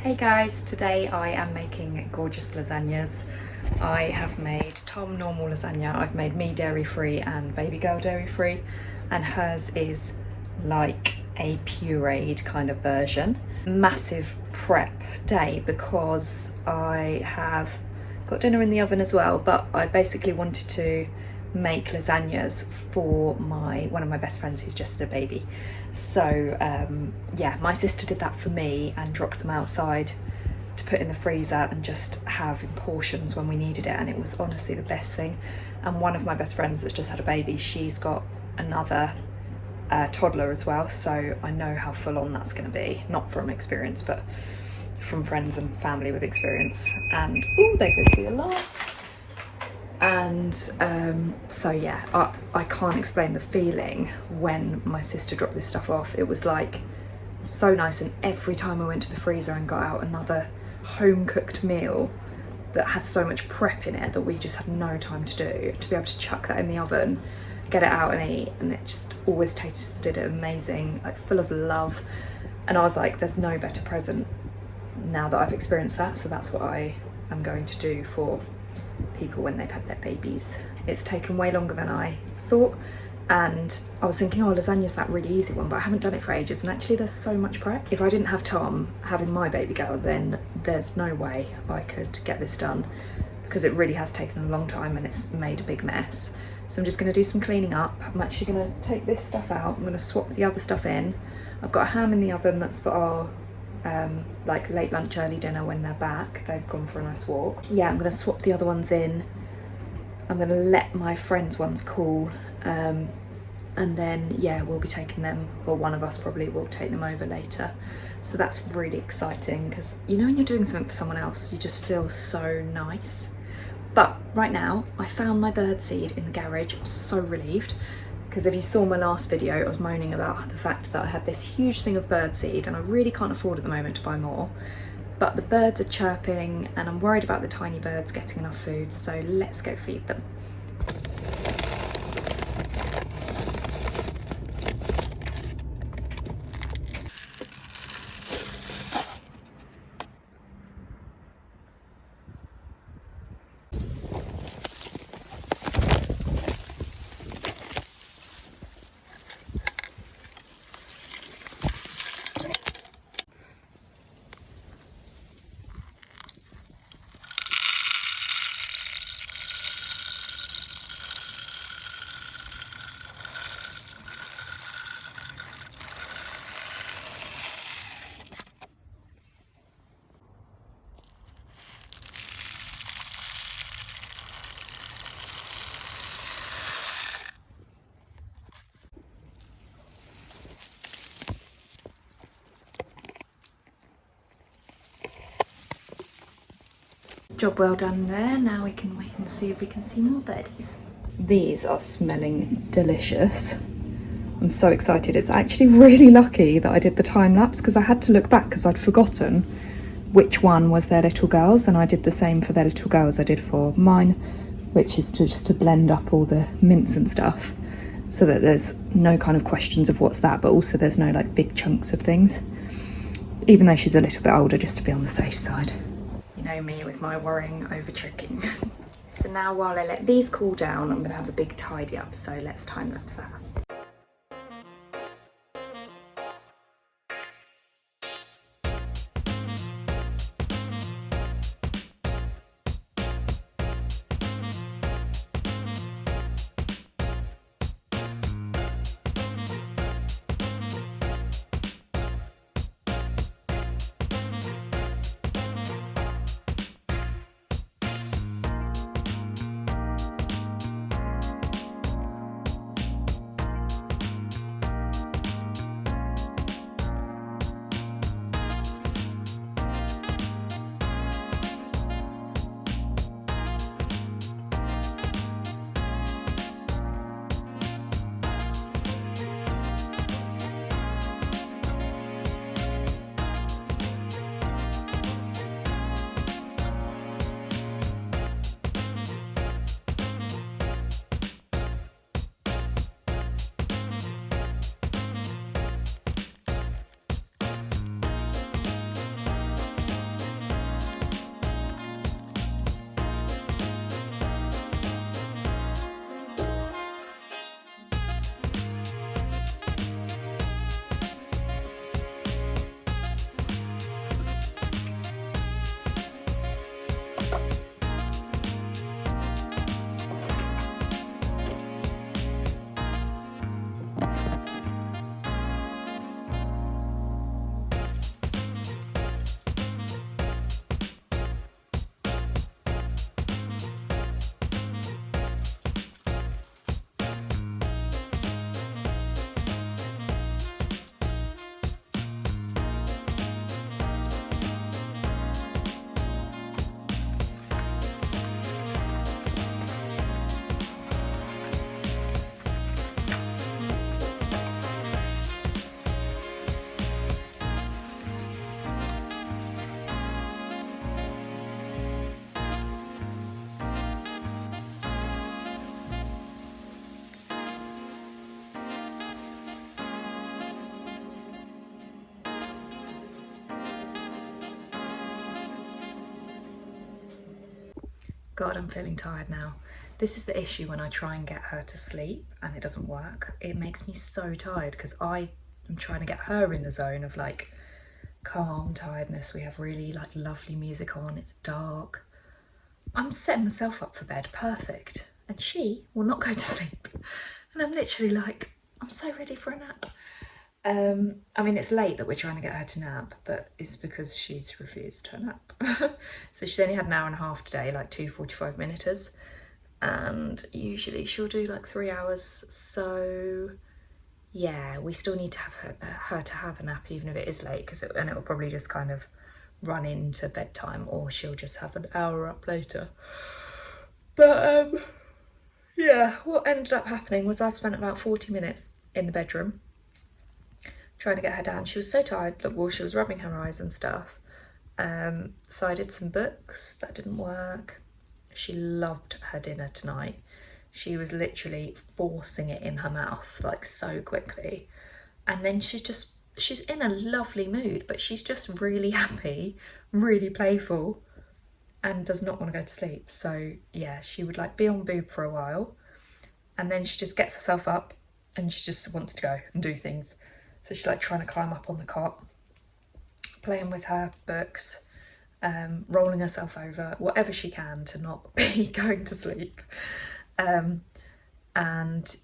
Hey guys, today I am making gorgeous lasagnas. I have made Tom normal lasagna, I've made me dairy free and baby girl dairy free, and hers is like a pureed kind of version. Massive prep day because I have got dinner in the oven as well, but I basically wanted to make lasagnas for one of my best friends who's just had a baby. So yeah, my sister did that for me and dropped them outside to put in the freezer and just have in portions when we needed it, and it was honestly the best thing. And one of my best friends that's just had a baby, she's got another toddler as well, so I know how full on that's going to be, not from experience but from friends and family with experience. And oh, there goes the alarm. And so yeah, I can't explain the feeling when my sister dropped this stuff off. It was like so nice, and every time I went to the freezer and got out another home cooked meal that had so much prep in it that we just had no time to do, to be able to chuck that in the oven, get it out and eat, and it just always tasted amazing, like full of love. And I was like, there's no better present now that I've experienced that, so that's what I am going to do for people when they've had their babies. It's taken way longer than I thought, and I was thinking, oh, lasagna's that really easy one, but I haven't done it for ages, and actually there's so much prep. If I didn't have Tom having my baby girl, then there's no way I could get this done, because it really has taken a long time and it's made a big mess. So I'm just going to do some cleaning up. I'm actually going to take this stuff out, I'm going to swap the other stuff in. I've got a ham in the oven that's for our like late lunch, early dinner when they're back. They've gone for a nice walk. Yeah, I'm going to swap the other ones in. I'm going to let my friends' ones cool, and then yeah, we'll be taking them, or one of us probably will take them over later. So that's really exciting, because you know when you're doing something for someone else, you just feel so nice. But right now, I found my birdseed in the garage. I'm so relieved, because if you saw my last video, I was moaning about the fact that I had this huge thing of birdseed and I really can't afford at the moment to buy more. But the birds are chirping and I'm worried about the tiny birds getting enough food, so let's go feed them. Job well done there. Now we can wait and see if we can see more birdies. These are smelling delicious. I'm so excited. It's actually really lucky that I did the time lapse, because I had to look back because I'd forgotten which one was their little girls, and I did the same for their little girls I did for mine, which is just to blend up all the mince and stuff so that there's no kind of questions of what's that, but also there's no like big chunks of things, even though she's a little bit older, just to be on the safe side. You know me with my worrying over choking. So now while I let these cool down, I'm going to have a big tidy up, so let's time lapse that. God, I'm feeling tired now. This is the issue when I try and get her to sleep and it doesn't work. It makes me so tired because I am trying to get her in the zone of like calm tiredness. We have really like lovely music on, it's dark. I'm setting myself up for bed, perfect. And she will not go to sleep. And I'm literally like, I'm so ready for a nap. I mean, it's late that we're trying to get her to nap, but it's because she's refused her nap. So she's only had an hour and a half today, like 2 45-minuters. And usually she'll do like 3 hours. So yeah, we still need to have her to have a nap, even if it is late, because and it will probably just kind of run into bedtime, or she'll just have an hour up later. But yeah, what ended up happening was I've spent about 40 minutes in the bedroom trying to get her down. She was so tired, well, she was rubbing her eyes and stuff. So I did some books, that didn't work. She loved her dinner tonight. She was literally forcing it in her mouth like so quickly. And then she's in a lovely mood, but she's just really happy, really playful, and does not want to go to sleep. So yeah, she would like be on boob for a while, and then she just gets herself up and she just wants to go and do things. So she's like trying to climb up on the cot, playing with her books, rolling herself over, whatever she can to not be going to sleep. And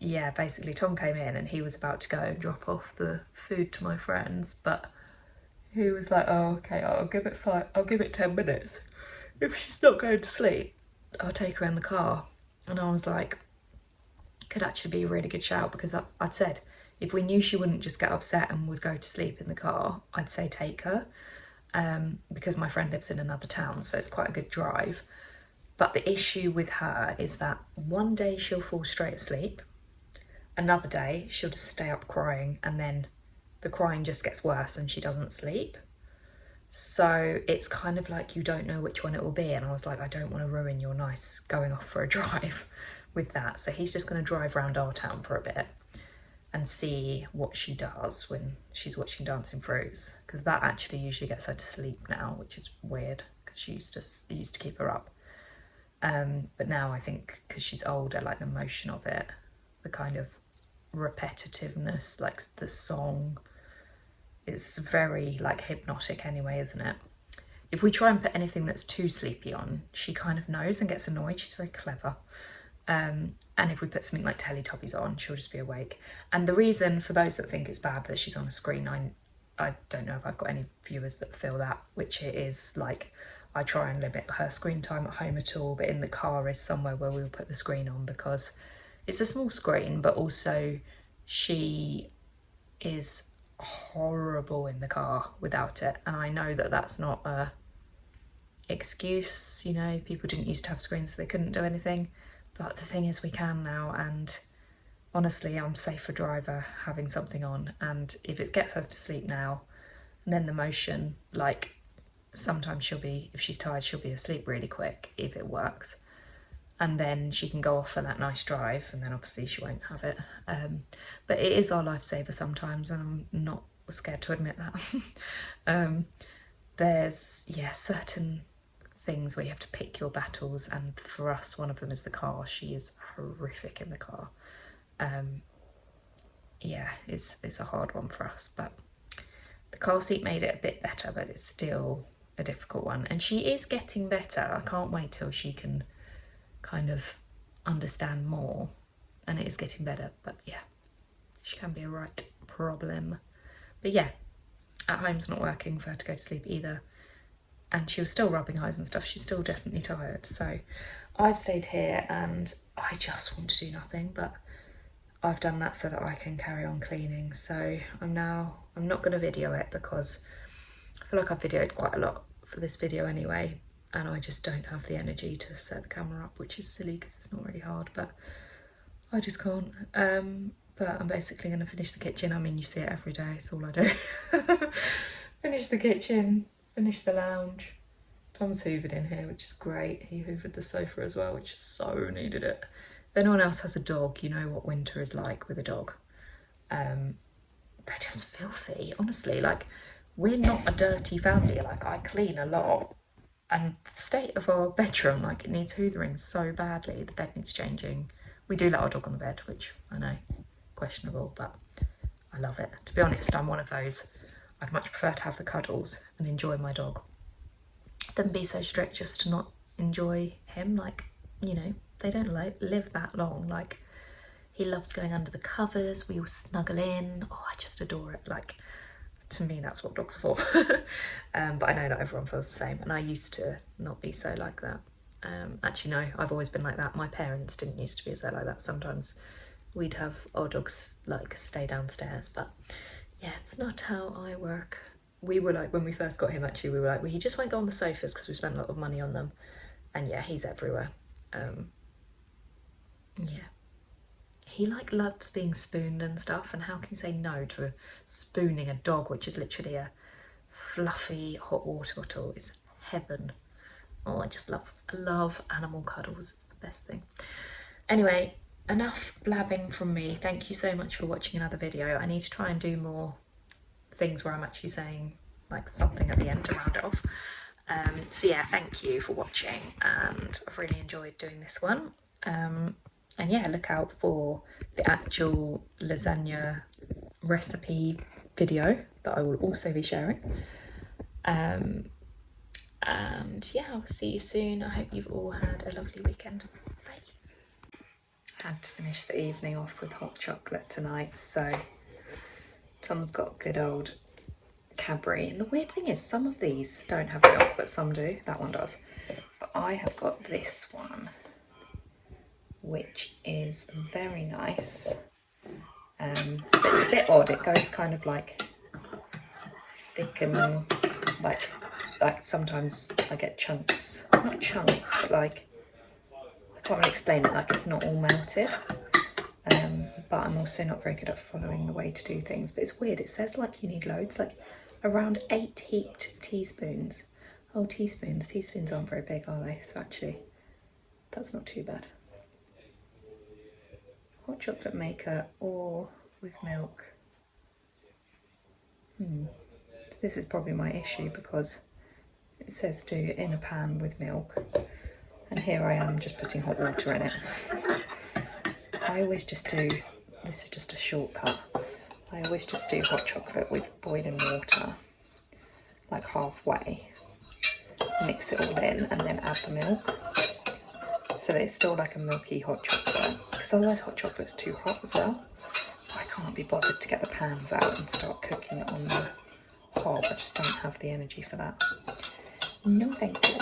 yeah, basically Tom came in and he was about to go and drop off the food to my friends, but he was like, oh, okay, I'll give it 10 minutes. If she's not going to sleep, I'll take her in the car. And I was like, could actually be a really good shout, because I'd said, if we knew she wouldn't just get upset and would go to sleep in the car, I'd say take her, because my friend lives in another town, so it's quite a good drive. But the issue with her is that one day she'll fall straight asleep, another day she'll just stay up crying, and then the crying just gets worse and she doesn't sleep. So it's kind of like you don't know which one it will be. And I was like, I don't want to ruin your nice going off for a drive with that. So he's just going to drive around our town for a bit and see what she does when she's watching Dancing Fruits, because that actually usually gets her to sleep now, which is weird because she used to keep her up. But now I think because she's older, like the motion of it, the kind of repetitiveness, like the song, is very like hypnotic anyway, isn't it? If we try and put anything that's too sleepy on, she kind of knows and gets annoyed. She's very clever. And if we put something like Teletubbies on, she'll just be awake. And the reason, for those that think it's bad that she's on a screen, I don't know if I've got any viewers that feel that, which it is like, I try and limit her screen time at home at all, but in the car is somewhere where we'll put the screen on, because it's a small screen, but also she is horrible in the car without it. And I know that that's not a excuse, you know, people didn't used to have screens so they couldn't do anything, but the thing is we can now. And honestly, I'm safer driver having something on, and if it gets her to sleep now, and then the motion, like sometimes if she's tired, she'll be asleep really quick if it works, and then she can go off for that nice drive, and then obviously she won't have it. But it is our lifesaver sometimes, and I'm not scared to admit that. There's certain things where you have to pick your battles, and for us one of them is the car. She is horrific in the car. It's a hard one for us, but the car seat made it a bit better, but it's still a difficult one, and she is getting better. I can't wait till she can kind of understand more, and it is getting better. But yeah, she can be a right problem. But yeah, at home's not working for her to go to sleep either, and she was still rubbing eyes and stuff. She's still definitely tired, so I've stayed here and I just want to do nothing, but I've done that so that I can carry on cleaning. So I'm not going to video it because I feel like I've videoed quite a lot for this video anyway, and I just don't have the energy to set the camera up, which is silly because it's not really hard, but I just can't. But I'm basically going to finish the kitchen. I mean, you see it every day, it's all I do. Finish the kitchen, finish the lounge. Tom's hoovered in here, which is great. He hoovered the sofa as well, which so needed it. If anyone else has a dog, you know what winter is like with a dog. They're just filthy, honestly. Like, we're not a dirty family. Like, I clean a lot. And the state of our bedroom, like it needs hoovering so badly. The bed needs changing. We do let our dog on the bed, which I know, questionable, but I love it. To be honest, I'm one of those, I'd much prefer to have the cuddles and enjoy my dog than be so strict just to not enjoy him. Like, you know, they don't live that long. Like, he loves going under the covers, we all snuggle in. Oh, I just adore it. Like, to me, that's what dogs are for. But I know not everyone feels the same, and I used to not be so like that. Actually, no, I've always been like that. My parents didn't used to be so like that. Sometimes we'd have our dogs like stay downstairs, but yeah, it's not how I work. We were like, when we first got him, actually, we were like, well, he just won't go on the sofas because we spent a lot of money on them. And yeah, he's everywhere. Yeah. He like loves being spooned and stuff, and how can you say no to spooning a dog, which is literally a fluffy hot water bottle? It's heaven. Oh, I love animal cuddles. It's the best thing. Anyway, enough blabbing from me. Thank you so much for watching another video. I need to try and do more things where I'm actually saying like something at the end to round it off. So yeah, thank you for watching, and I've really enjoyed doing this one. And yeah, look out for the actual lasagna recipe video that I will also be sharing. And yeah, I'll see you soon. I hope you've all had a lovely weekend. Bye. Had to finish the evening off with hot chocolate tonight, so Tom's got good old Cadbury. And the weird thing is, some of these don't have milk, but some do. That one does. But I have got this one, which is very nice. It's a bit odd. It goes kind of like thick and like sometimes I get chunks, not chunks, but like, I can't really explain it, like it's not all melted. But I'm also not very good at following the way to do things. But it's weird, it says like you need loads, like around 8 heaped teaspoons. Oh, teaspoons aren't very big, are they? So actually, that's not too bad. Hot chocolate maker or with milk. This is probably my issue because it says do in a pan with milk, and here I am just putting hot water in it. I always just do, this is just a shortcut, I always just do hot chocolate with boiling water, like halfway, mix it all in and then add the milk, so that it's still like a milky hot chocolate, because otherwise hot chocolate's too hot as well. I can't be bothered to get the pans out and start cooking it on the hob. I just don't have the energy for that. No thank you.